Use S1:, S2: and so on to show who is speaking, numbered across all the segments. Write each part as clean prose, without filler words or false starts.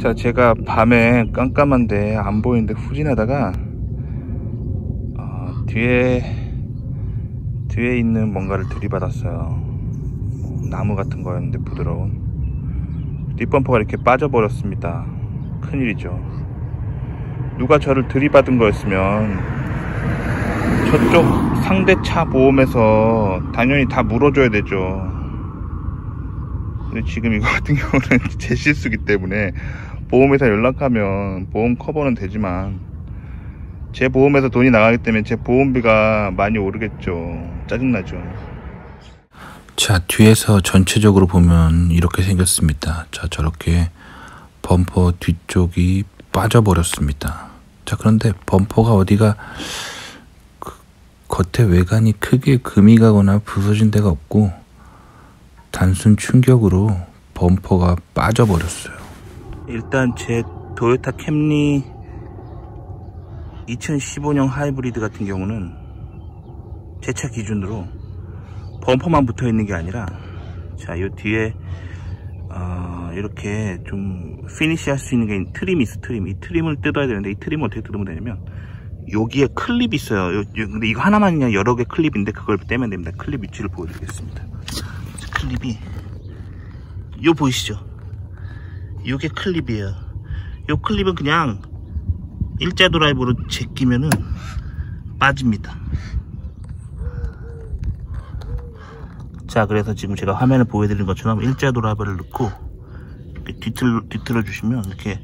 S1: 자, 제가 밤에 깜깜한데 안 보이는데 후진하다가 뒤에 있는 뭔가를 들이받았어요. 나무 같은 거였는데 부드러운 뒷범퍼가 이렇게 빠져버렸습니다. 큰일이죠. 누가 저를 들이받은 거였으면 저쪽 상대 차 보험에서 당연히 다 물어줘야 되죠. 근데 지금 이거 같은 경우는 제 실수기 때문에 보험회사 연락하면 보험 커버는 되지만 제 보험에서 돈이 나가기 때문에 제 보험비가 많이 오르겠죠. 짜증나죠. 자, 뒤에서 전체적으로 보면 이렇게 생겼습니다. 자, 저렇게 범퍼 뒤쪽이 빠져버렸습니다. 자, 그런데 범퍼가 어디가 겉에 외관이 크게 금이 가거나 부서진 데가 없고 단순 충격으로 범퍼가 빠져버렸어요. 일단 제 토요타 캠리 2015년 하이브리드 같은 경우는 제 차 기준으로 범퍼만 붙어 있는 게 아니라, 자, 요 뒤에 이렇게 좀 피니시 할 수 있는 게 트림이 있어. 트림. 이 트림을 뜯어야 되는데, 이 트림을 어떻게 뜯으면 되냐면 여기에 클립이 있어요. 근데 이거 하나만 그냥 여러 개 클립인데 그걸 떼면 됩니다. 클립 위치를 보여드리겠습니다. 클립이 요 보이시죠? 요게 클립이에요. 요 클립은 그냥 일자 드라이브로 제끼면은 빠집니다. 자, 그래서 지금 제가 화면을 보여드린 것처럼 일자 드라이브를 넣고 이렇게 뒤틀어 주시면 이렇게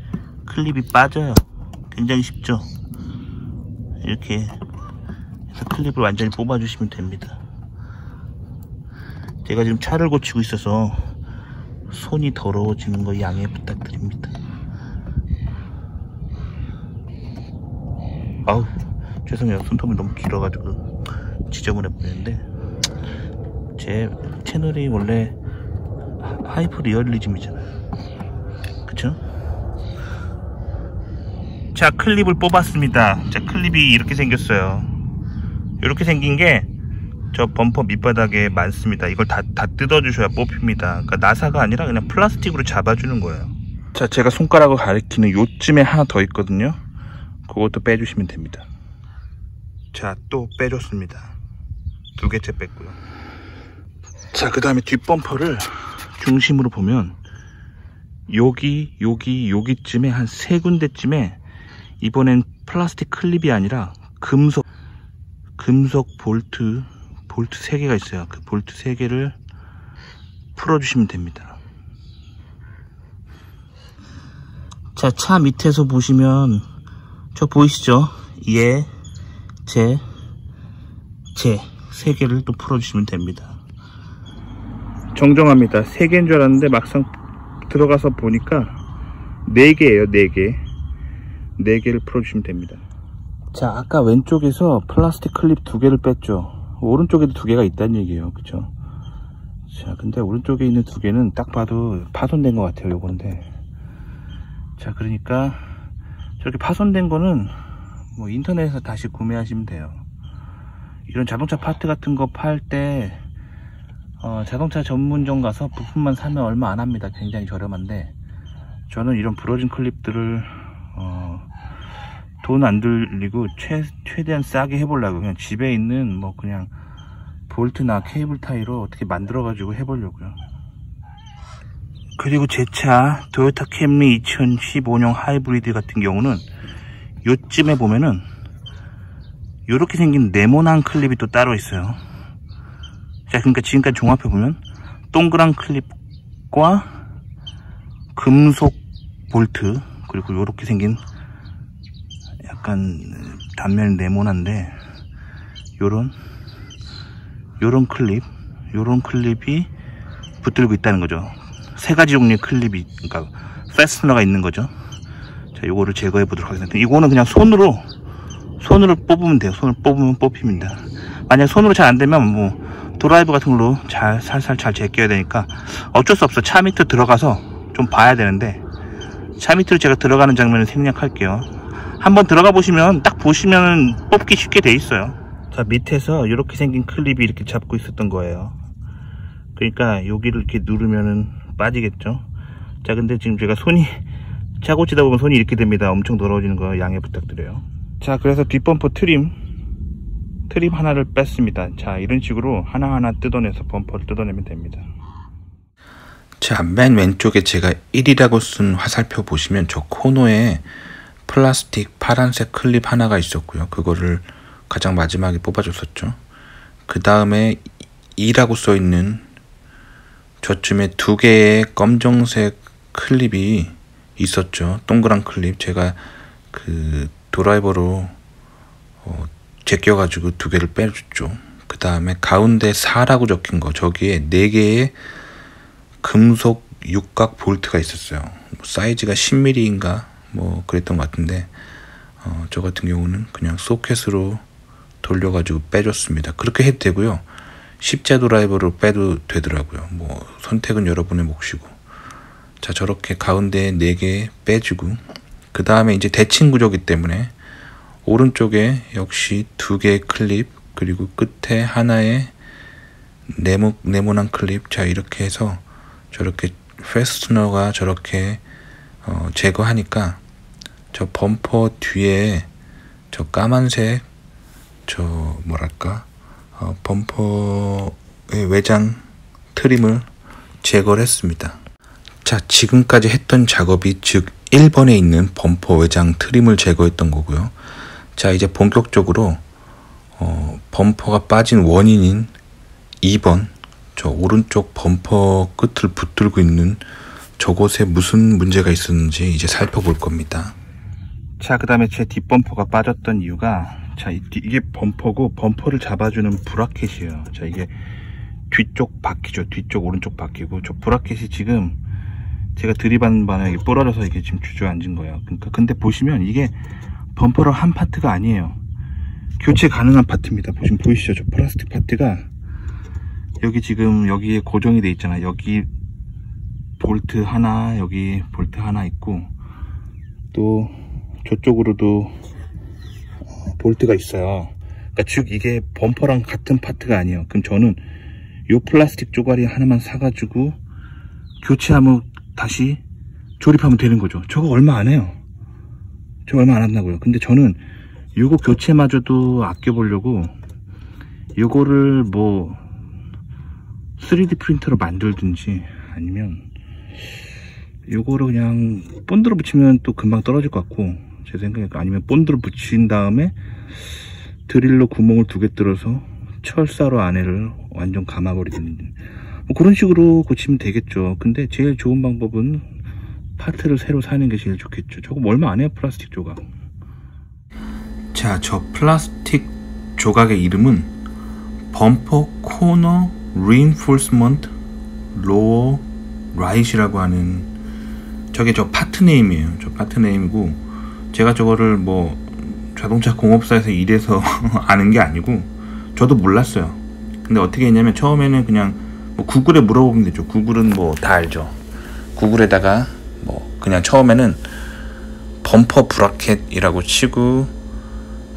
S1: 클립이 빠져요. 굉장히 쉽죠? 이렇게 해서 클립을 완전히 뽑아 주시면 됩니다. 제가 지금 차를 고치고 있어서 손이 더러워지는 거 양해 부탁드립니다. 아우, 죄송해요. 손톱이 너무 길어가지고 지저분해 보이는데, 제 채널이 원래 하이퍼 리얼리즘이잖아요. 그쵸? 자, 클립을 뽑았습니다. 자, 클립이 이렇게 생겼어요. 이렇게 생긴 게 저 범퍼 밑바닥에 많습니다. 이걸 다 뜯어주셔야 뽑힙니다. 그러니까 나사가 아니라 그냥 플라스틱으로 잡아주는 거예요. 자, 제가 손가락으로 가리키는 요쯤에 하나 더 있거든요. 그것도 빼주시면 됩니다. 자, 또 빼줬습니다. 2개째 뺐고요. 자, 그 다음에 뒷범퍼를 중심으로 보면 여기쯤에 한 3군데쯤에 이번엔 플라스틱 클립이 아니라 금속 볼트 3개가 있어요. 그 볼트 3개를 풀어주시면 됩니다. 자, 차 밑에서 보시면 저 보이시죠? 제 3개를 또 풀어주시면 됩니다. 정정합니다. 3개인 줄 알았는데 막상 들어가서 보니까 4개예요. 4개를 풀어주시면 됩니다. 자, 아까 왼쪽에서 플라스틱 클립 2개를 뺐죠. 오른쪽에도 2개가 있다는 얘기예요. 그쵸? 자, 근데 오른쪽에 있는 2개는 딱 봐도 파손된 것 같아요. 요건데. 자, 그러니까 저렇게 파손된 거는 뭐 인터넷에서 다시 구매하시면 돼요. 이런 자동차 파트 같은 거 팔 때 자동차 전문점 가서 부품만 사면 얼마 안 합니다. 굉장히 저렴한데, 저는 이런 부러진 클립들을 돈 안 들리고 최대한 싸게 해보려고 그냥 집에 있는 뭐 그냥 볼트나 케이블 타이로 어떻게 만들어 가지고 해보려고요. 그리고 제 차 토요타 캠리 2015년 하이브리드 같은 경우는 요쯤에 보면은 요렇게 생긴 네모난 클립이 또 따로 있어요. 자, 그러니까 지금까지 종합해 보면 동그란 클립과 금속 볼트, 그리고 요렇게 생긴 약간 단면이 네모난데 요런 클립이 붙들고 있다는 거죠. 3가지 종류의 클립이, 그러니까 패스너가 있는 거죠. 자, 요거를 제거해 보도록 하겠습니다. 이거는 그냥 손으로 뽑으면 돼요. 손을 뽑으면 뽑힙니다. 만약 손으로 잘 안 되면 뭐 드라이브 같은 걸로 살살 잘 제껴야 되니까 어쩔 수 없어. 차 밑으로 들어가서 좀 봐야 되는데, 차 밑으로 제가 들어가는 장면을 생략할게요. 한번 들어가 보시면 딱 보시면 뽑기 쉽게 돼 있어요. 자, 밑에서 이렇게 생긴 클립이 이렇게 잡고 있었던 거예요. 그러니까 여기를 이렇게 누르면은 빠지겠죠. 자, 근데 지금 제가 손이 차고 치다 보면 손이 이렇게 됩니다. 엄청 더러워지는 거 양해 부탁드려요. 자, 그래서 뒷범퍼 트림 하나를 뺐습니다. 자, 이런 식으로 하나하나 뜯어내서 범퍼를 뜯어내면 됩니다. 자, 맨 왼쪽에 제가 1이라고 쓴 화살표 보시면 저 코너에 플라스틱 파란색 클립 하나가 있었고요. 그거를 가장 마지막에 뽑아줬었죠. 그 다음에 2라고 써있는 저쯤에 2개의 검정색 클립이 있었죠. 동그란 클립. 제가 그 드라이버로 제껴가지고 2개를 빼줬죠. 그 다음에 가운데 4라고 적힌 거, 저기에 4개의 금속 육각 볼트가 있었어요. 사이즈가 10mm인가 뭐 그랬던 것 같은데 저 같은 경우는 그냥 소켓으로 돌려가지고 빼줬습니다. 그렇게 해도 되고요. 십자 드라이버로 빼도 되더라고요. 뭐 선택은 여러분의 몫이고. 자, 저렇게 가운데 4개 빼주고, 그 다음에 이제 대칭 구조기 때문에 오른쪽에 역시 2개의 클립, 그리고 끝에 하나의 네모난 클립. 자, 이렇게 해서 저렇게 페스트너가 저렇게 제거하니까 저 범퍼 뒤에 저 까만색 저 뭐랄까 범퍼의 외장 트림을 제거를 했습니다. 자, 지금까지 했던 작업이 즉 1번에 있는 범퍼 외장 트림을 제거했던 거고요. 자, 이제 본격적으로 범퍼가 빠진 원인인 2번 저 오른쪽 범퍼 끝을 붙들고 있는 저곳에 무슨 문제가 있었는지 이제 살펴볼 겁니다. 자, 그 다음에 제 뒷범퍼가 빠졌던 이유가, 자, 이게 범퍼고, 범퍼를 잡아주는 브라켓이에요. 자, 이게 뒤쪽 바퀴죠. 뒤쪽 오른쪽 바퀴고, 저 브라켓이 지금 제가 들이받는 바람에 부러져서 이게 지금 주저앉은 거예요. 그러니까 근데 보시면 이게 범퍼로 한 파트가 아니에요. 교체 가능한 파트입니다. 보이시죠? 저 플라스틱 파트가 여기 지금 여기에 고정이 돼 있잖아요. 여기 볼트 하나, 여기 볼트 하나 있고, 또 저쪽으로도 볼트가 있어요. 그러니까 즉 이게 범퍼랑 같은 파트가 아니에요. 그럼 저는 요 플라스틱 쪼가리 하나만 사가지고 교체하면 다시 조립하면 되는 거죠. 저거 얼마 안 해요. 저거 얼마 안 한다고요. 근데 저는 요거 교체마저도 아껴보려고 요거를 뭐 3D 프린터로 만들든지, 아니면 요거를 그냥 본드로 붙이면 또 금방 떨어질 것 같고, 제 생각에, 아니면 본드로 붙인 다음에 드릴로 구멍을 2개 뚫어서 철사로 안에를 완전 감아버리든지 뭐 그런 식으로 고치면 되겠죠. 근데 제일 좋은 방법은 파트를 새로 사는 게 제일 좋겠죠. 저거 얼마 안 해요, 플라스틱 조각. 자, 저 플라스틱 조각의 이름은 범퍼 코너 리인포스먼트 로어 라이트라고 하는, 저게 저 파트 네임이에요. 저 파트 네임이고, 제가 저거를 뭐 자동차 공업사에서 일해서 아는 게 아니고 저도 몰랐어요. 근데 어떻게 했냐면 처음에는 그냥 뭐 구글에 물어보면 되죠. 구글은 뭐 다 알죠. 구글에다가 뭐 그냥 처음에는 범퍼 브라켓이라고 치고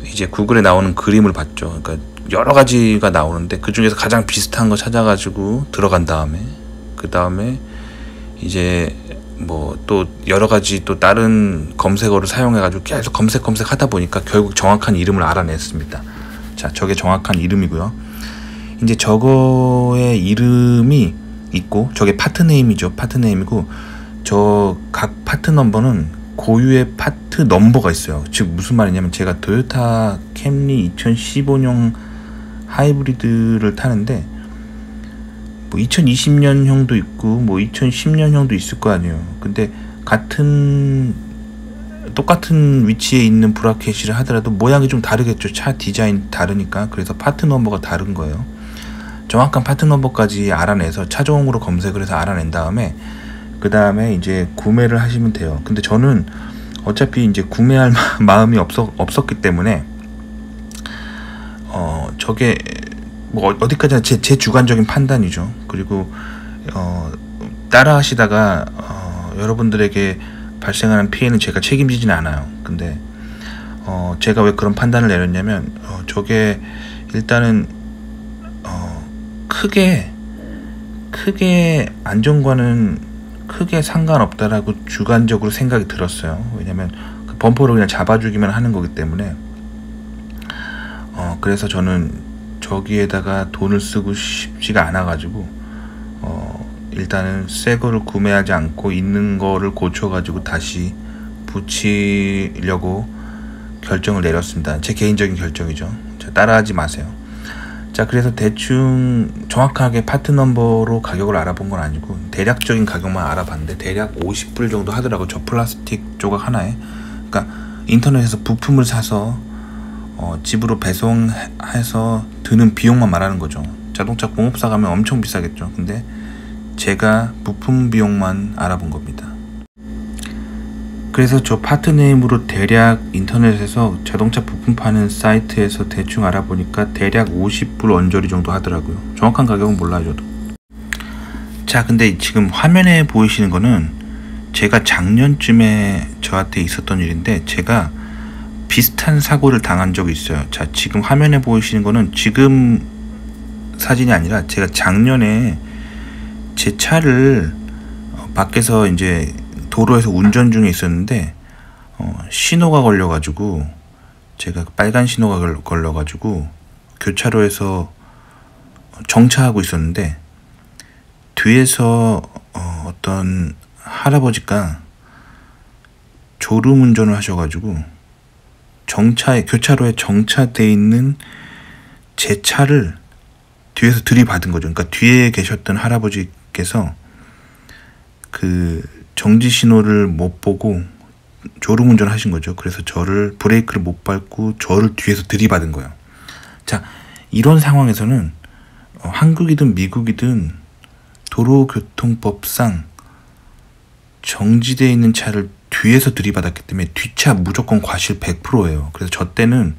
S1: 이제 구글에 나오는 그림을 봤죠. 그러니까 여러 가지가 나오는데 그 중에서 가장 비슷한 거 찾아가지고 들어간 다음에, 그 다음에 이제 뭐 또 여러 가지 또 다른 검색어를 사용해가지고 계속 검색 하다 보니까 결국 정확한 이름을 알아냈습니다. 자, 저게 정확한 이름이고요. 이제 저거의 이름이 있고, 저게 파트 네임이죠. 파트 네임이고, 저 각 파트 넘버는 고유의 파트 넘버가 있어요. 즉 무슨 말이냐면, 제가 토요타 캠리 2015년 하이브리드를 타는데 뭐 2020년형도 있고 뭐 2010년형도 있을 거 아니에요. 근데 똑같은 위치에 있는 브라켓이라 하더라도 모양이 좀 다르겠죠. 차 디자인 다르니까. 그래서 파트 넘버가 다른 거예요. 정확한 파트 넘버까지 알아내서 차종으로 검색을 해서 알아낸 다음에 그 다음에 이제 구매를 하시면 돼요. 근데 저는 어차피 이제 구매할 마음이 없었기 때문에 저게 뭐 어디까지나 제 주관적인 판단이죠. 그리고 따라 하시다가 여러분들에게 발생하는 피해는 제가 책임지지는 않아요. 근데 제가 왜 그런 판단을 내렸냐면 저게 일단은 크게 안전과는 크게 상관없다라고 주관적으로 생각이 들었어요. 왜냐면 그 범퍼를 그냥 잡아주기만 하는 거기 때문에. 그래서 저는 저기에다가 돈을 쓰고 싶지가 않아 가지고 일단은 새 거를 구매하지 않고 있는 거를 고쳐 가지고 다시 붙이려고 결정을 내렸습니다. 제 개인적인 결정이죠. 따라하지 마세요. 자, 그래서 대충 정확하게 파트 넘버로 가격을 알아본 건 아니고 대략적인 가격만 알아봤는데 대략 50불 정도 하더라고요. 저 플라스틱 조각 하나에. 그러니까 인터넷에서 부품을 사서 집으로 배송해서 드는 비용만 말하는 거죠. 자동차 공업사 가면 엄청 비싸겠죠. 근데 제가 부품 비용만 알아본 겁니다. 그래서 저 파트네임으로 대략 인터넷에서 자동차 부품 파는 사이트에서 대충 알아보니까 대략 50불 언저리 정도 하더라고요. 정확한 가격은 몰라요, 저도. 자, 근데 지금 화면에 보이시는 거는 제가 작년쯤에 저한테 있었던 일인데 제가 비슷한 사고를 당한 적이 있어요. 자, 지금 화면에 보이시는 거는 지금 사진이 아니라 제가 작년에 제 차를 밖에서 이제 도로에서 운전 중에 있었는데 신호가 걸려가지고 제가 빨간 신호가 걸려가지고 교차로에서 정차하고 있었는데 뒤에서 어떤 할아버지가 졸음 운전을 하셔가지고 교차로에 정차돼 있는 제 차를 뒤에서 들이받은 거죠. 그러니까 뒤에 계셨던 할아버지께서 그 정지 신호를 못 보고 졸음 운전을 하신 거죠. 그래서 저를 브레이크를 못 밟고 저를 뒤에서 들이받은 거예요. 자, 이런 상황에서는 한국이든 미국이든 도로교통법상 정지되어 있는 차를 뒤에서 들이받았기 때문에 뒷차 무조건 과실 100%예요. 그래서 저 때는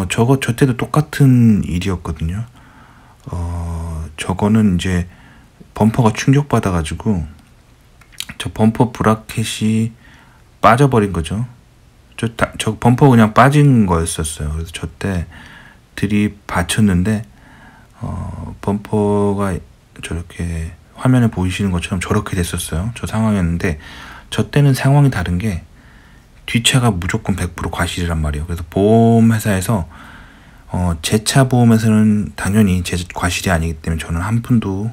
S1: 저 때도 똑같은 일이었거든요. 저거는 이제 범퍼가 충격받아 가지고 저 범퍼 브라켓이 빠져버린 거죠. 저 범퍼 그냥 빠진 거였었어요. 그래서 저 때 들이받쳤는데 범퍼가 저렇게 화면에 보이시는 것처럼 저렇게 됐었어요. 저 상황이었는데 저 때는 상황이 다른 게 뒷차가 무조건 100% 과실이란 말이에요. 그래서 보험회사에서 제 차 보험에서는 당연히 제 과실이 아니기 때문에 저는 한 푼도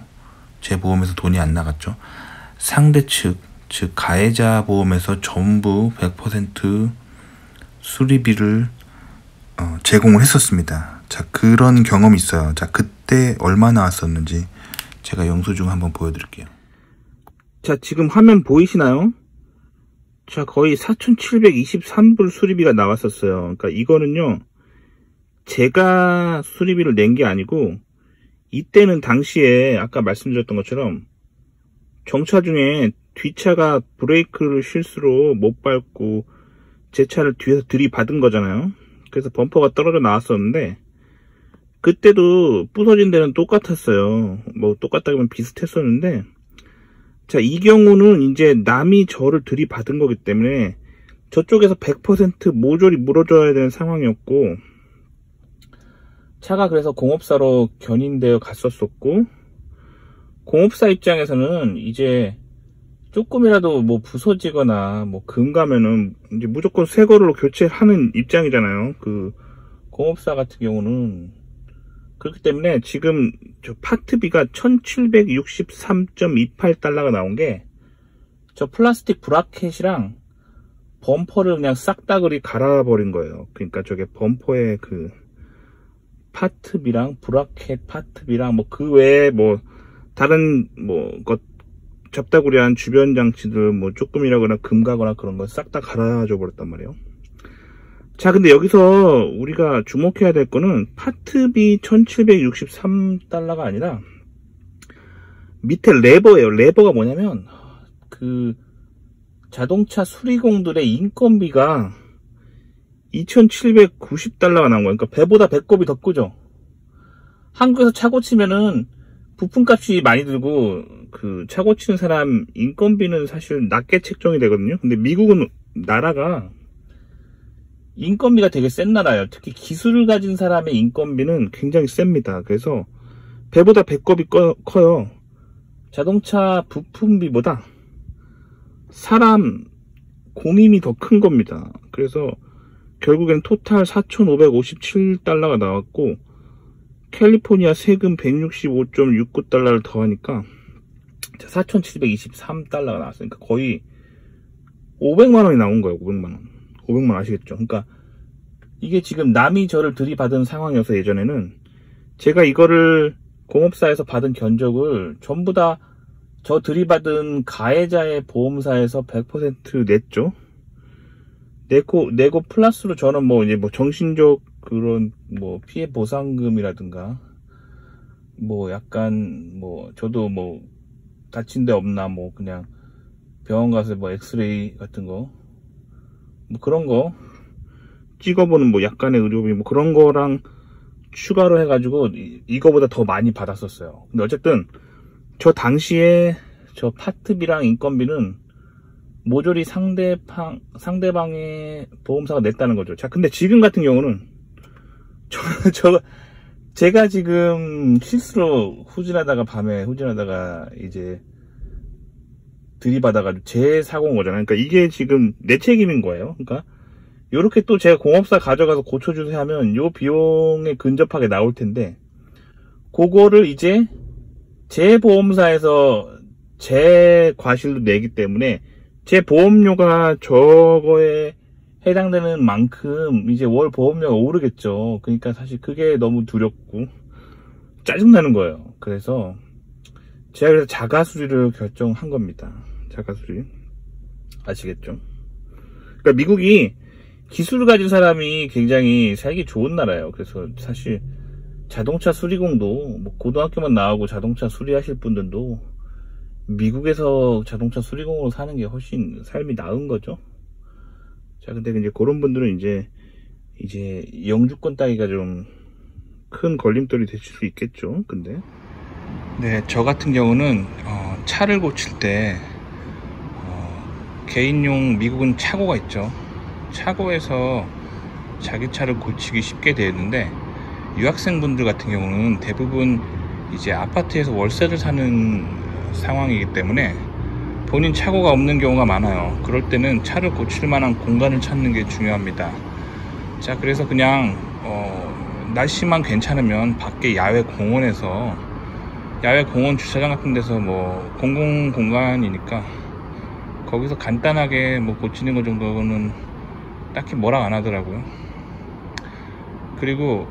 S1: 제 보험에서 돈이 안 나갔죠. 상대 측, 즉 가해자 보험에서 전부 100% 수리비를 제공을 했었습니다. 자, 그런 경험이 있어요. 자, 그때 얼마 나왔었는지 제가 영수증 한번 보여드릴게요. 자, 지금 화면 보이시나요? 자, 거의 4,723불 수리비가 나왔었어요. 그러니까 이거는요, 제가 수리비를 낸 게 아니고 이때는 당시에 아까 말씀드렸던 것처럼 정차 중에 뒷차가 브레이크를 실수로 못 밟고 제 차를 뒤에서 들이받은 거잖아요. 그래서 범퍼가 떨어져 나왔었는데 그때도 부서진 데는 똑같았어요. 뭐 똑같다면 비슷했었는데, 자, 이 경우는 이제 남이 저를 들이받은 거기 때문에 저쪽에서 100% 모조리 물어줘야 되는 상황이었고, 차가 그래서 공업사로 견인되어 갔었었고, 공업사 입장에서는 이제 조금이라도 뭐 부서지거나 뭐 금 가면은 이제 무조건 새 거로 교체하는 입장이잖아요. 그 공업사 같은 경우는. 그렇기 때문에 지금 저 파트비가 1763.28달러가 나온 게 저 플라스틱 브라켓이랑 범퍼를 그냥 싹다그리 갈아버린 거예요. 그러니까 저게 범퍼의 그 파트비랑 브라켓 파트비랑 뭐 그 외에 뭐 다른 뭐 것 잡다구리한 주변 장치들 뭐 조금이라거나 금 가거나 그런 거 싹 다 갈아줘 버렸단 말이에요. 자, 근데 여기서 우리가 주목해야 될 거는 파트비 1763달러가 아니라 밑에 레버예요. 레버가 뭐냐면 그 자동차 수리공들의 인건비가 2790달러가 나온 거예요. 그러니까 배보다 배꼽이 더 크죠. 한국에서 차 고치면은 부품값이 많이 들고 그 차 고치는 사람 인건비는 사실 낮게 책정이 되거든요. 근데 미국은 나라가 인건비가 되게 센 나라예요. 특히 기술을 가진 사람의 인건비는 굉장히 셉니다. 그래서 배보다 배꼽이 커요. 자동차 부품비보다 사람 공임이 더 큰 겁니다. 그래서 결국엔 토탈 4,557달러가 나왔고, 캘리포니아 세금 165.69달러를 더하니까 4,723달러가 나왔으니까 거의 500만원이 나온 거예요. 500만원. 500만원 아시겠죠? 그러니까 이게 지금 남이 저를 들이받은 상황이어서, 예전에는 제가 이거를 공업사에서 받은 견적을 전부 다 저 들이받은 가해자의 보험사에서 100% 냈죠. 내고 플러스로 저는 뭐 이제 뭐 정신적 그런 뭐 피해 보상금이라든가 뭐 약간 뭐 저도 뭐 다친 데 없나 뭐 그냥 병원 가서 뭐 엑스레이 같은 거 뭐 그런 거 찍어보는 뭐 약간의 의료비 뭐 그런 거랑 추가로 해가지고 이거보다 더 많이 받았었어요. 근데 어쨌든 저 당시에 저 파트비랑 인건비는 모조리 상대방의 보험사가 냈다는 거죠. 자, 근데 지금 같은 경우는 제가 지금 실수로 밤에 후진하다가 이제 들이받아가지고 제 사고인 거잖아요. 그러니까 이게 지금 내 책임인 거예요. 그러니까 요렇게 또 제가 공업사 가져가서 고쳐주세요 하면 요 비용에 근접하게 나올 텐데, 그거를 이제 제 보험사에서 제 과실로 내기 때문에 제 보험료가 저거에 해당되는 만큼 이제 월 보험료가 오르겠죠. 그러니까 사실 그게 너무 두렵고 짜증나는 거예요. 그래서 제가 그래서 자가수리를 결정한 겁니다. 자가수리. 아시겠죠? 그러니까 미국이 기술을 가진 사람이 굉장히 살기 좋은 나라예요. 그래서 사실 자동차 수리공도 뭐 고등학교만 나오고 자동차 수리하실 분들도 미국에서 자동차 수리공으로 사는 게 훨씬 삶이 나은 거죠. 자, 근데 이제 그런 분들은 이제 영주권 따기가 좀 큰 걸림돌이 되실 수 있겠죠. 근데 네, 저 같은 경우는 차를 고칠 때 개인용 미국은 차고가 있죠. 차고에서 자기 차를 고치기 쉽게 되는데, 유학생분들 같은 경우는 대부분 이제 아파트에서 월세를 사는 상황이기 때문에 본인 차고가 없는 경우가 많아요. 그럴 때는 차를 고칠 만한 공간을 찾는 게 중요합니다. 자, 그래서 그냥 날씨만 괜찮으면 밖에 야외 공원 주차장 같은 데서 뭐 공공 공간이니까 거기서 간단하게 뭐 고치는 것 정도는 딱히 뭐라 안 하더라고요. 그리고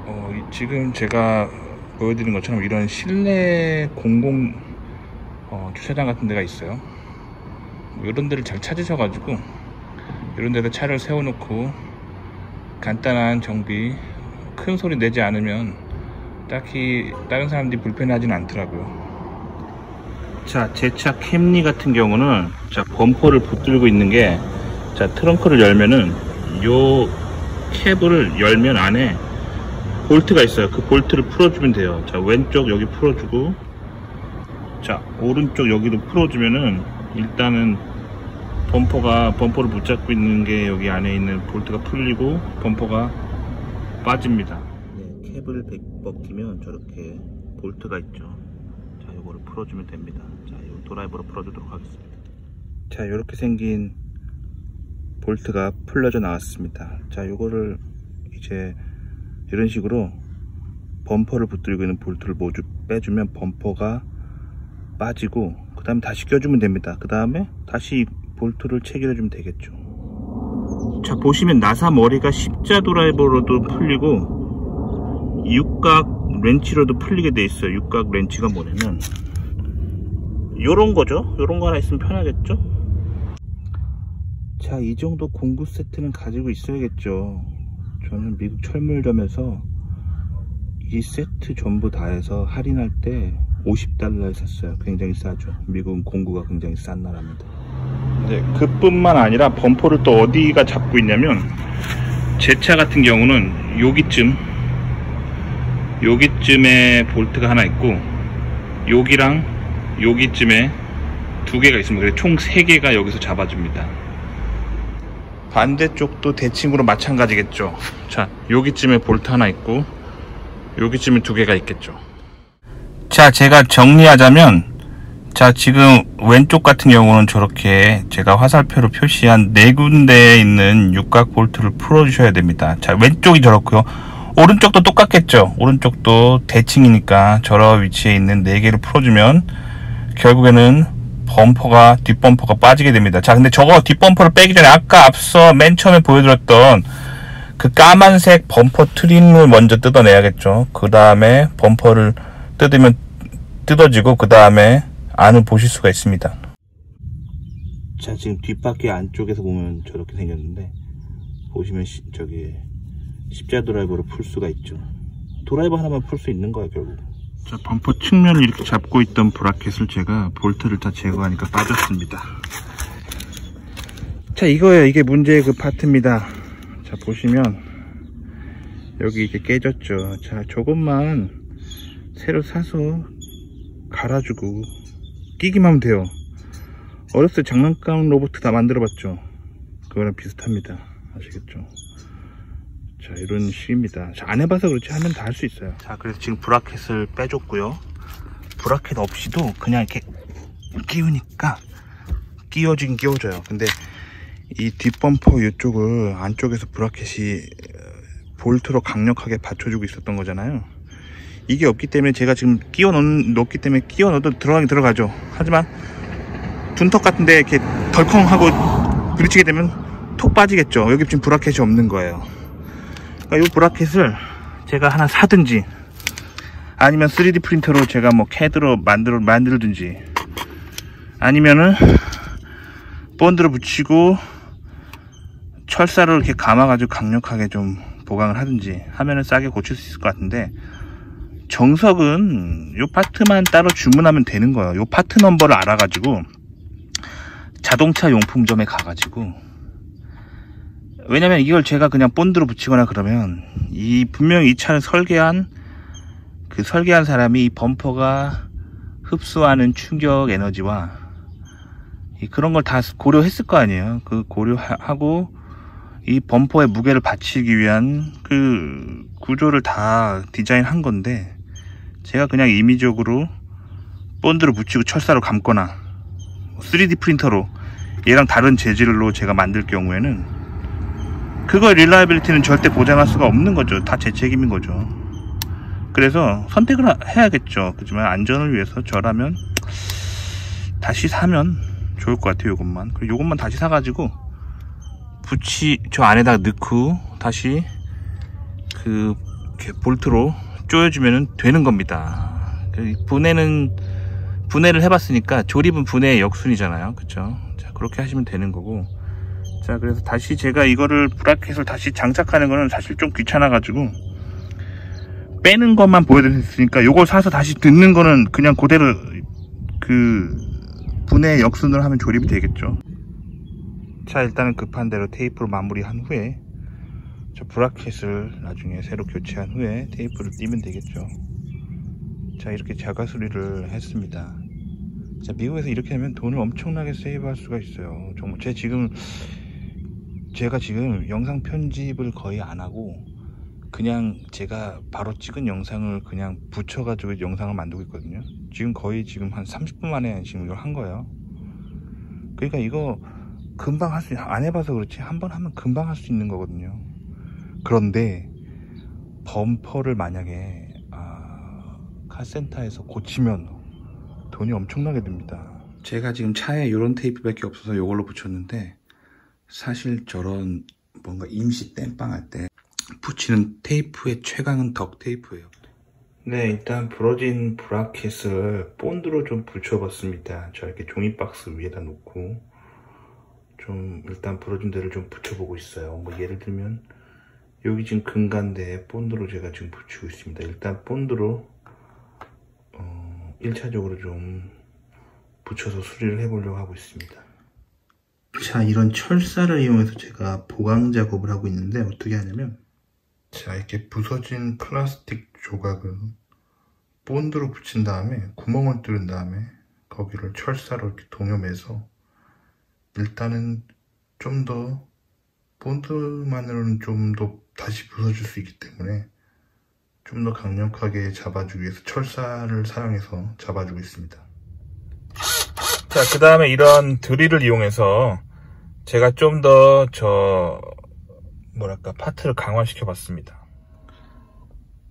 S1: 지금 제가 보여드린 것처럼 이런 실내 공공 주차장 같은 데가 있어요. 이런 데를 잘 찾으셔가지고 이런 데다 차를 세워놓고 간단한 정비, 큰 소리 내지 않으면 딱히 다른 사람들이 불편하지는 않더라고요. 자, 제 차 캠리 같은 경우는 자, 범퍼를 붙들고 있는 게, 자, 트렁크를 열면은 요 캡을 열면 안에 볼트가 있어요. 그 볼트를 풀어주면 돼요. 자, 왼쪽 여기 풀어주고, 자, 오른쪽 여기도 풀어주면은 일단은 범퍼를 붙잡고 있는 게 여기 안에 있는 볼트가 풀리고 범퍼가 빠집니다. 네, 캡을 벗기면 저렇게 볼트가 있죠. 자, 요거를 풀어주면 됩니다. 자, 요 드라이버로 풀어주도록 하겠습니다. 자, 요렇게 생긴 볼트가 풀려져 나왔습니다. 자, 요거를 이제 이런 식으로 범퍼를 붙들고 있는 볼트를 모두 빼주면 범퍼가 빠지고, 그 다음에 다시 껴주면 됩니다. 그 다음에 다시 볼트를 체결해주면 되겠죠. 자, 보시면 나사 머리가 십자 드라이버로도 풀리고 육각 렌치로도 풀리게 돼 있어요. 육각 렌치가 뭐냐면 요런 거죠. 요런 거 하나 있으면 편하겠죠. 자, 이 정도 공구 세트는 가지고 있어야겠죠. 저는 미국 철물점에서 이 세트 전부 다 해서 할인할 때 $50에 샀어요. 굉장히 싸죠. 미국은 공구가 굉장히 싼 나라입니다. 네, 그뿐만 아니라 범퍼를 또 어디가 잡고 있냐면, 제 차 같은 경우는 여기쯤에 볼트가 하나 있고, 여기랑 여기쯤에 2개가 있습니다. 그래서 총 3개가 여기서 잡아줍니다. 반대쪽도 대칭으로 마찬가지겠죠. 자, 여기쯤에 볼트 하나 있고 여기쯤에 2개가 있겠죠. 자, 제가 정리하자면 자, 지금 왼쪽 같은 경우는 저렇게 제가 화살표로 표시한 4군데에 있는 육각 볼트를 풀어주셔야 됩니다. 자, 왼쪽이 저렇고요. 오른쪽도 똑같겠죠. 오른쪽도 대칭이니까 저런 위치에 있는 4개를 풀어주면 결국에는 범퍼가, 뒷범퍼가 빠지게 됩니다. 자, 근데 저거 뒷범퍼를 빼기 전에 아까 앞서 맨 처음에 보여드렸던 그 까만색 범퍼 트림을 먼저 뜯어내야겠죠. 그 다음에 범퍼를 뜯으면 뜯어지고 그 다음에 안을 보실 수가 있습니다. 자, 지금 뒷바퀴 안쪽에서 보면 저렇게 생겼는데 보시면 저기 십자 드라이버로 풀 수가 있죠. 드라이버 하나만 풀 수 있는 거야 결국. 자, 범퍼 측면을 이렇게 잡고 있던 브라켓을 제가 볼트를 다 제거하니까 빠졌습니다. 자, 이거예요. 이게 문제의 그 파트입니다. 자, 보시면 여기 이게 깨졌죠. 자, 저것만 새로 사서 갈아주고 끼기만 하면 돼요. 어렸을 때 장난감 로봇 다 만들어봤죠. 그거랑 비슷합니다. 아시겠죠? 자, 이런 식입니다. 자, 안 해봐서 그렇지 하면 다 할 수 있어요. 자, 그래서 지금 브라켓을 빼줬고요. 브라켓 없이도 그냥 이렇게 끼우니까 끼워지긴 끼워져요. 근데 이 뒷범퍼 이쪽을 안쪽에서 브라켓이 볼트로 강력하게 받쳐주고 있었던 거잖아요. 이게 없기 때문에 제가 지금 끼워 넣기 때문에 끼워 넣어도 들어가긴 들어가죠. 하지만 둔턱 같은데 이렇게 덜컹하고 부딪히게 되면 톡 빠지겠죠. 여기 지금 브라켓이 없는 거예요. 그러니까 이 브라켓을 제가 하나 사든지 아니면 3D 프린터로 제가 뭐 CAD로 만들든지 아니면은 본드로 붙이고 철사로 이렇게 감아가지고 강력하게 좀 보강을 하든지 하면은 싸게 고칠 수 있을 것 같은데, 정석은 요 파트만 따로 주문하면 되는 거예요. 요 파트 넘버를 알아가지고 자동차 용품점에 가가지고, 왜냐면 이걸 제가 그냥 본드로 붙이거나 그러면 분명히 이 차를 설계한 사람이 이 범퍼가 흡수하는 충격 에너지와 그런 걸 다 고려했을 거 아니에요. 그 고려하고 이 범퍼의 무게를 받치기 위한 그 구조를 다 디자인한 건데, 제가 그냥 임의적으로 본드로 붙이고 철사로 감거나 3D 프린터로 얘랑 다른 재질로 제가 만들 경우에는 그거의 릴라이빌리티는 절대 보장할 수가 없는 거죠. 다 제 책임인 거죠. 그래서 선택을 해야겠죠. 그렇지만 안전을 위해서 저라면 다시 사면 좋을 것 같아요. 요것만. 그리고 요것만 다시 사가지고 저 안에다가 넣고 다시 이렇게 볼트로 조여주면 되는 겁니다. 분해를 해봤으니까 조립은 분해의 역순이잖아요. 그쵸? 자, 그렇게 하시면 되는 거고. 자, 그래서 다시 제가 이거를 브라켓을 다시 장착하는 거는 사실 좀 귀찮아가지고 빼는 것만 보여드렸으니까 요걸 사서 다시 듣는 거는 그냥 그대로 분해의 역순으로 하면 조립이 되겠죠. 자, 일단은 급한 대로 테이프로 마무리한 후에 저 브라켓을 나중에 새로 교체한 후에 테이프를 띄면 되겠죠. 자, 이렇게 자가 수리를 했습니다. 자, 미국에서 이렇게 하면 돈을 엄청나게 세이브할 수가 있어요. 정말 제가 지금 영상 편집을 거의 안 하고 그냥 제가 바로 찍은 영상을 그냥 붙여가지고 영상을 만들고 있거든요. 지금 거의 한 30분 만에 지금 이걸 한 거예요. 그러니까 이거 금방 안 해봐서 그렇지 한번 하면 금방 할 수 있는 거거든요. 그런데 범퍼를 만약에 카센터에서 고치면 돈이 엄청나게 듭니다. 제가 지금 차에 이런 테이프밖에 없어서 이걸로 붙였는데, 사실 저런 뭔가 임시 땜빵 할 때 붙이는 테이프의 최강은 덕테이프예요. 네, 일단 부러진 브라켓을 본드로 좀 붙여봤습니다. 저 이렇게 종이박스 위에다 놓고 좀 일단 부러진 데를 좀 붙여보고 있어요. 뭐 예를 들면 여기 지금 근간대에 본드로 제가 지금 붙이고 있습니다. 일단 본드로 1차적으로 좀 붙여서 수리를 해보려고 하고 있습니다. 자, 이런 철사를 이용해서 제가 보강 작업을 하고 있는데, 어떻게 하냐면, 자, 이렇게 부서진 플라스틱 조각을 본드로 붙인 다음에 구멍을 뚫은 다음에 거기를 철사로 이렇게 동여매서, 일단은 좀 더 본드만으로는 좀 더 다시 부서질 수 있기 때문에 좀 더 강력하게 잡아주기 위해서 철사를 사용해서 잡아주고 있습니다. 자, 그 다음에 이런 드릴을 이용해서 제가 좀 더 파트를 강화시켜 봤습니다.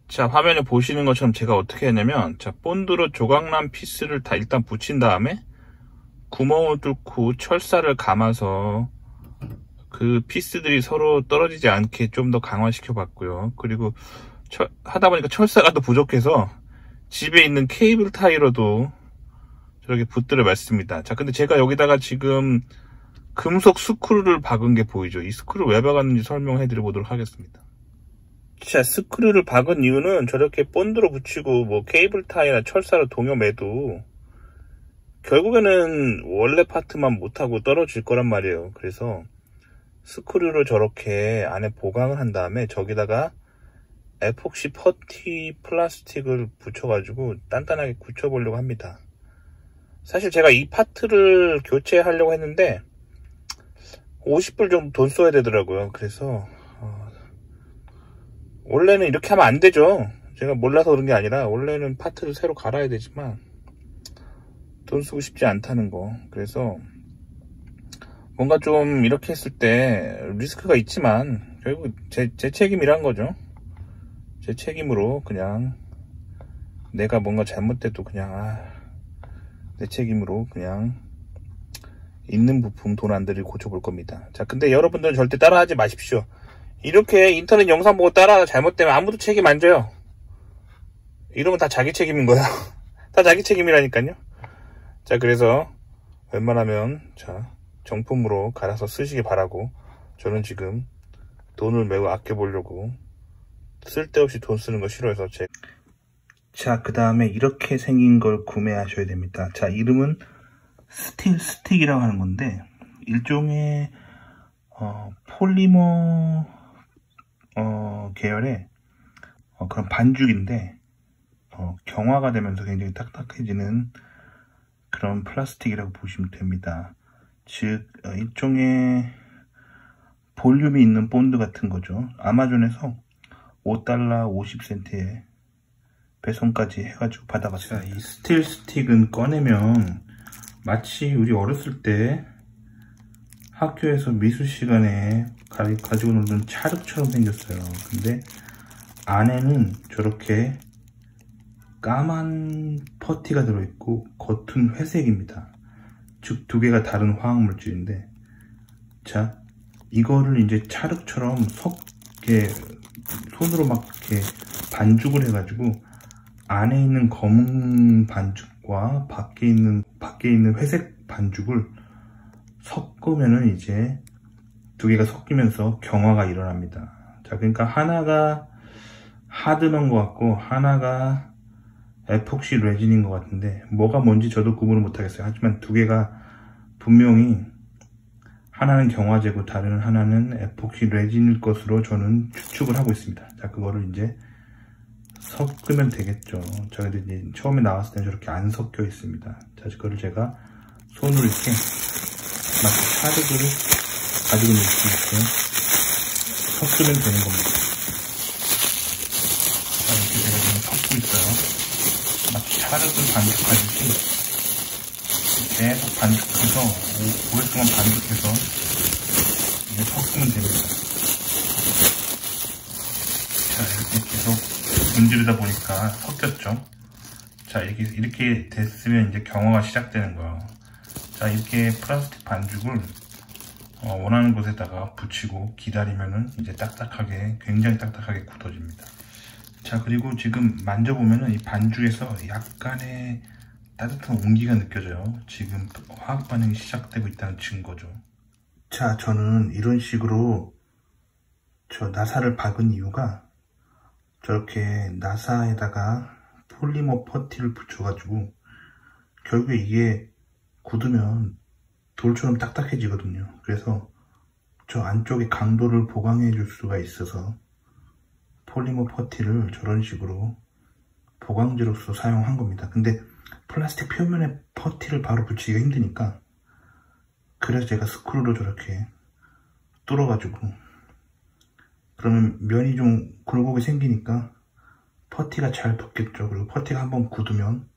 S1: 자, 화면에 보시는 것처럼 제가 어떻게 했냐면, 자, 본드로 조각난 피스를 다 일단 붙인 다음에 구멍을 뚫고 철사를 감아서 그 피스들이 서로 떨어지지 않게 좀 더 강화시켜 봤고요. 그리고 하다 보니까 철사가 또 부족해서 집에 있는 케이블 타이로도 저렇게 붙들어 놨습니다. 자, 근데 제가 여기다가 지금 금속 스크류를 박은 게 보이죠? 이 스크류 왜 박았는지 설명해 드려 보도록 하겠습니다. 자, 스크류를 박은 이유는 저렇게 본드로 붙이고 뭐 케이블 타이나 철사로 동여매도 결국에는 원래 파트만 못하고 떨어질 거란 말이에요. 그래서 스크류를 저렇게 안에 보강을 한 다음에 저기다가 에폭시 퍼티 플라스틱을 붙여가지고 단단하게 굳혀보려고 합니다. 사실 제가 이 파트를 교체하려고 했는데 50불 정도 돈 써야 되더라고요. 그래서 원래는 이렇게 하면 안 되죠. 제가 몰라서 그런 게 아니라 원래는 파트를 새로 갈아야 되지만 돈 쓰고 싶지 않다는 거. 그래서 뭔가 좀 이렇게 했을 때 리스크가 있지만 결국 제 책임이란 거죠. 제 책임으로 그냥 내가 뭔가 잘못돼도 그냥 내 책임으로 그냥 있는 부품 돈 안 들이고 고쳐볼 겁니다. 자, 근데 여러분들은 절대 따라하지 마십시오. 이렇게 인터넷 영상 보고 따라 잘못되면 아무도 책임 안 져요. 이러면 다 자기 책임인 거야. 다 자기 책임이라니까요. 자, 그래서 웬만하면 자 정품으로 갈아서 쓰시기 바라고, 저는 지금 돈을 매우 아껴보려고 쓸데없이 돈 쓰는 거 싫어해서 자, 그 다음에 이렇게 생긴 걸 구매하셔야 됩니다. 자, 이름은 스틸 스틱이라고 하는 건데 일종의 폴리머 계열의 그런 반죽인데 경화가 되면서 굉장히 딱딱해지는 그런 플라스틱이라고 보시면 됩니다. 즉 일종의 볼륨이 있는 본드 같은 거죠. 아마존에서 $5 50센트에 배송까지 해가지고 받아봤어요. 이 스틸 스틱은 꺼내면 마치 우리 어렸을 때 학교에서 미술 시간에 가지고 놀던 찰흙처럼 생겼어요. 근데 안에는 저렇게 까만 퍼티가 들어있고 겉은 회색입니다. 즉 두 개가 다른 화학 물질인데, 자, 이거를 이제 찰흙처럼 손으로 막 이렇게 반죽을 해가지고 안에 있는 검은 반죽과 밖에 있는 회색 반죽을 섞으면은 이제 두 개가 섞이면서 경화가 일어납니다. 자, 그러니까 하나가 하드넌 것 같고 하나가 에폭시 레진인 것 같은데 뭐가 뭔지 저도 구분을 못하겠어요. 하지만 두 개가 분명히 하나는 경화제고 다른 하나는 에폭시 레진일 것으로 저는 추측을 하고 있습니다. 자, 그거를 이제 섞으면 되겠죠. 자, 근데 이제 처음에 나왔을 때는 저렇게 안 섞여 있습니다. 자, 그거를 제가 손으로 이렇게 마치 찰흙을 가지고 이렇게 섞으면 되는 겁니다. 자, 이렇게 제가 지금 섞고 있어요. 마치 찰흙을 반죽하듯이 계속 반죽해서 오랫동안 반죽해서 이제 섞으면 됩니다. 자, 이렇게 계속 문지르다 보니까 섞였죠. 자, 이렇게 됐으면 이제 경화가 시작되는 거예요. 자, 이렇게 플라스틱 반죽을 원하는 곳에다가 붙이고 기다리면은 이제 굉장히 딱딱하게 굳어집니다. 자, 그리고 지금 만져보면은 이 반죽에서 약간의 따뜻한 온기가 느껴져요. 지금 화학 반응이 시작되고 있다는 증거죠. 자, 저는 이런 식으로 나사를 박은 이유가 저렇게 나사에다가 폴리머 퍼티를 붙여가지고 결국에 이게 굳으면 돌처럼 딱딱해지거든요. 그래서 저 안쪽에 강도를 보강해 줄 수가 있어서 폴리머 퍼티를 저런 식으로 보강제로서 사용한 겁니다. 근데 플라스틱 표면에 퍼티를 바로 붙이기가 힘드니까 그래서 제가 스크루로 저렇게 뚫어가지고, 그러면 면이 좀 굴곡이 생기니까 퍼티가 잘 붙겠죠. 그리고 퍼티가 한번 굳으면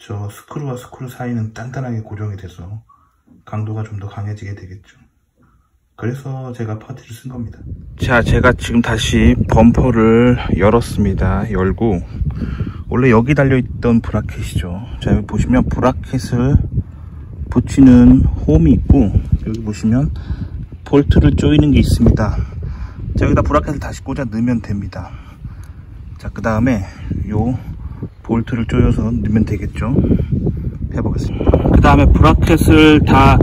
S1: 저 스크루와 스크루 사이는 단단하게 고정이 돼서 강도가 좀 더 강해지게 되겠죠. 그래서 제가 퍼티를 쓴 겁니다. 자, 제가 지금 다시 범퍼를 열었습니다. 열고 원래 여기 달려있던 브라켓이죠. 자, 여기 보시면 브라켓을 붙이는 홈이 있고, 여기 보시면 볼트를 조이는 게 있습니다. 자, 여기다 브라켓을 다시 꽂아 넣으면 됩니다. 자, 그 다음에 요 볼트를 조여서 넣으면 되겠죠. 해보겠습니다. 그 다음에 브라켓을 다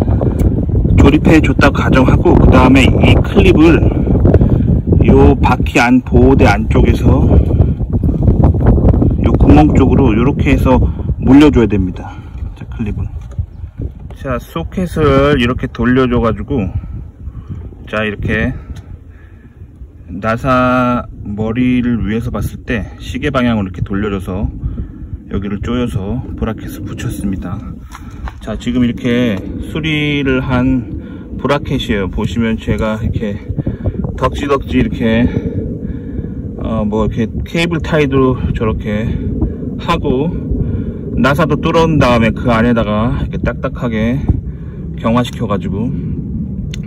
S1: 조립해 줬다고 가정하고, 그 다음에 이 클립을 요 바퀴 안 보호대 안쪽에서 요 구멍 쪽으로 이렇게 해서 물려줘야 됩니다. 자, 클립을. 자, 소켓을 이렇게 돌려줘 가지고, 자, 이렇게 나사 머리를 위에서 봤을 때 시계 방향으로 이렇게 돌려줘서 여기를 조여서 브라켓을 붙였습니다. 자, 지금 이렇게 수리를 한 브라켓이에요. 보시면 제가 이렇게 덕지덕지 이렇게 이렇게 케이블 타이도 저렇게 하고, 나사도 뚫은 다음에 그 안에다가 이렇게 딱딱하게 경화시켜 가지고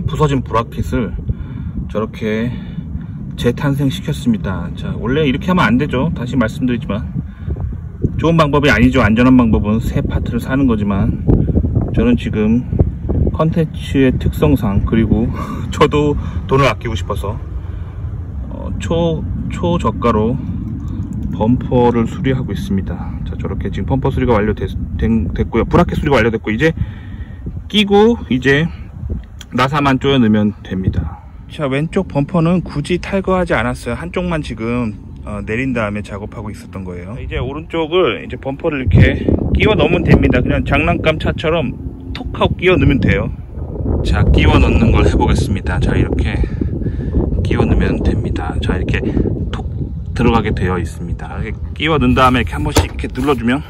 S1: 부서진 브라켓을 저렇게 재탄생시켰습니다. 자, 원래 이렇게 하면 안 되죠. 다시 말씀드리지만 좋은 방법이 아니죠. 안전한 방법은 새 파트를 사는 거지만, 저는 지금 컨텐츠의 특성상, 그리고 저도 돈을 아끼고 싶어서 초저가로 범퍼를 수리하고 있습니다. 자, 저렇게 지금 범퍼 수리가 완료됐고요. 브라켓 수리가 완료됐고, 이제 끼고 이제 나사만 조여 넣으면 됩니다. 자, 왼쪽 범퍼는 굳이 탈거하지 않았어요. 한쪽만 지금 내린 다음에 작업하고 있었던 거예요. 이제 오른쪽을 이제 범퍼를 이렇게 끼워 넣으면 됩니다. 그냥 장난감 차처럼 톡 하고 끼워 넣으면 돼요. 자, 끼워 넣는 걸 해보겠습니다. 자, 이렇게 끼워 넣으면 됩니다. 자, 이렇게 톡 들어가게 되어 있습니다. 이렇게 끼워 넣은 다음에 이렇게 한 번씩 이렇게 눌러주면,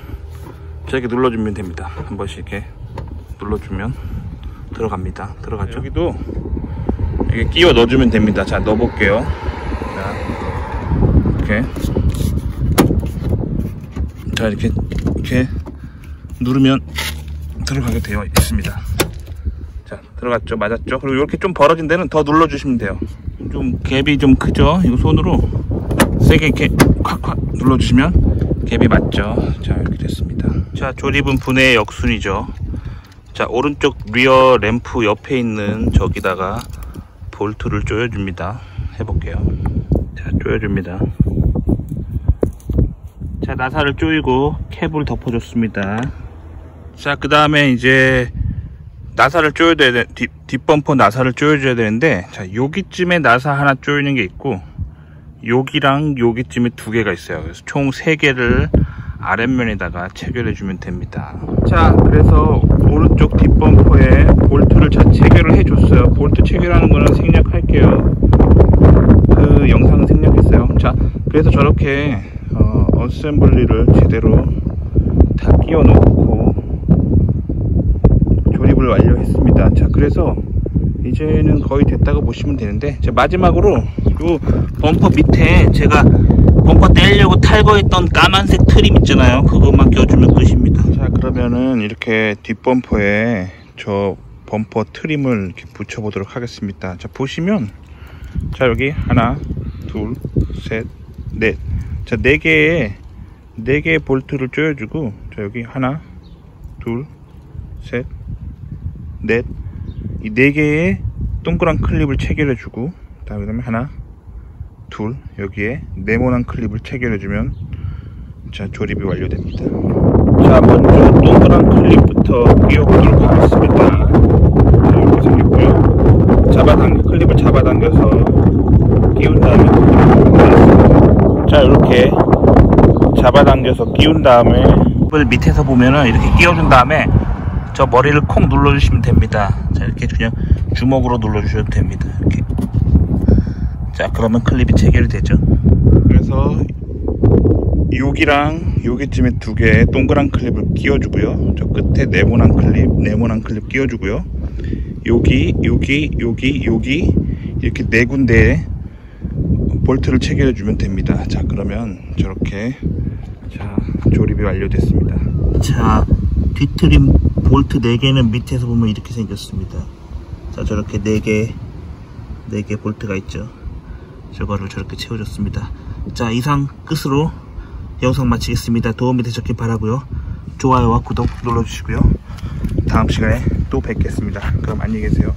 S1: 자, 이렇게 눌러주면 됩니다. 한 번씩 이렇게 눌러주면 들어갑니다. 들어가죠. 여기도 이렇게 끼워 넣어주면 됩니다. 자, 넣어볼게요. 자, 이렇게. 자, 이렇게 누르면 들어가게 되어 있습니다. 자, 들어갔죠? 맞았죠? 그리고 이렇게 좀 벌어진 데는 더 눌러주시면 돼요. 좀 갭이 좀 크죠? 이거 손으로 세게 이렇게 콱콱 눌러주시면 갭이 맞죠? 자, 이렇게 됐습니다. 자, 조립은 분해의 역순이죠. 자, 오른쪽 리어 램프 옆에 있는 저기다가 볼트를 조여줍니다. 해볼게요. 자, 조여줍니다. 자, 나사를 조이고 캡을 덮어줬습니다. 자, 그 다음에 이제 나사를 조여야 돼. 뒷범퍼 나사를 조여줘야 되는데, 자, 여기쯤에 나사 하나 조이는 게 있고, 여기랑 여기쯤에 두 개가 있어요. 그래서 총 3개를 아랫면에다가 체결해 주면 됩니다. 자, 그래서 오른쪽 뒷범퍼에 볼트를 체결을 해 줬어요. 볼트 체결하는 거는 생략할게요. 그 영상은 생략했어요. 자, 그래서 저렇게 어셈블리를 제대로 다 끼워 놓고 조립을 완료했습니다. 자, 그래서 이제는 거의 됐다고 보시면 되는데, 자, 마지막으로 요 범퍼 밑에 제가 범퍼 떼려고 탈거했던 까만색 트림 있잖아요. 그것만 껴주면 끝입니다. 자, 그러면은 이렇게 뒷범퍼에 저 범퍼 트림을 이렇게 붙여 보도록 하겠습니다. 자, 보시면, 자, 여기 하나, 둘, 셋, 넷. 자, 4개의 볼트를 조여주고, 자, 여기 하나, 둘, 셋, 넷. 이 4개의 동그란 클립을 체결해주고, 그 다음에 하나, 둘, 여기에 네모난 클립을 체결해주면, 자, 조립이 완료됩니다. 자, 먼저 동그란 클립부터 끼워보도록 하겠습니다. 자, 이렇게 생겼고요. 클립을 잡아당겨서 끼운 다음에, 자, 이렇게 잡아당겨서 끼운 다음에, 클립을 밑에서 보면은 이렇게 끼워준 다음에 저 머리를 콕 눌러주시면 됩니다. 자, 이렇게 그냥 주먹으로 눌러주셔도 됩니다. 이렇게. 자, 그러면 클립이 체결이 되죠. 그래서 여기랑 여기쯤에 2개의 동그란 클립을 끼워주고요. 저 끝에 네모난 클립 끼워주고요. 여기 이렇게 4군데에 볼트를 체결해주면 됩니다. 자, 그러면 저렇게 자, 조립이 완료됐습니다.
S2: 자, 뒤트림 볼트 4개는 밑에서 보면 이렇게 생겼습니다. 자, 저렇게 4개 볼트가 있죠. 저거를 저렇게 채워줬습니다. 자, 이상 끝으로 영상 마치겠습니다. 도움이 되셨길 바라고요. 좋아요와 구독 눌러주시고요. 다음 시간에 또 뵙겠습니다. 그럼 안녕히 계세요.